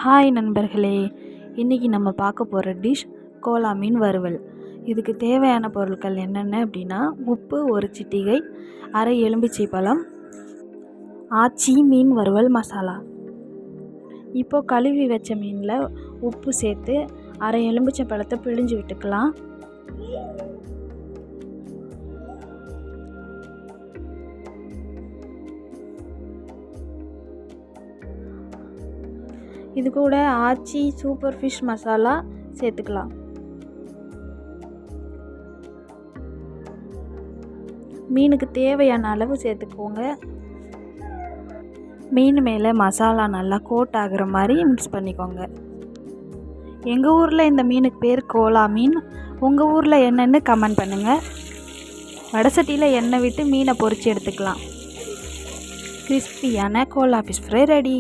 Hi நண்பர்களே, இன்றைக்கி நம்ம பார்க்க போகிற டிஷ் கோலா மீன் வறுவல். இதுக்கு தேவையான பொருட்கள் என்னென்ன அப்படின்னா, உப்பு 1 சிட்டிகை, அரை எலும்பிச்சை பழம், ஆச்சி மீன் வறுவல் மசாலா. இப்போது கழுவி வச்ச மீனில் உப்பு சேர்த்து அரை எலும்பிச்சை பழத்தை பிழிஞ்சு விட்டுக்கலாம். இது கூட ஆச்சி சூப்பர் ஃபிஷ் மசாலா சேர்த்துக்கலாம். மீனுக்கு தேவையான அளவு சேர்த்துக்கோங்க. மீன் மேலே மசாலா நல்லா கோட் ஆகிற மாதிரி மிக்ஸ் பண்ணிக்கோங்க. எங்கள் ஊரில் இந்த மீனுக்கு பேர் கோலா மீன். உங்கள் ஊரில் என்னென்னு கமெண்ட் பண்ணுங்கள். வடசட்டியில் எண்ணெய் விட்டு மீனை பொரித்து எடுத்துக்கலாம். கிறிஸ்பியான கோலா ஃபிஷ் ஃப்ரை ரெடி.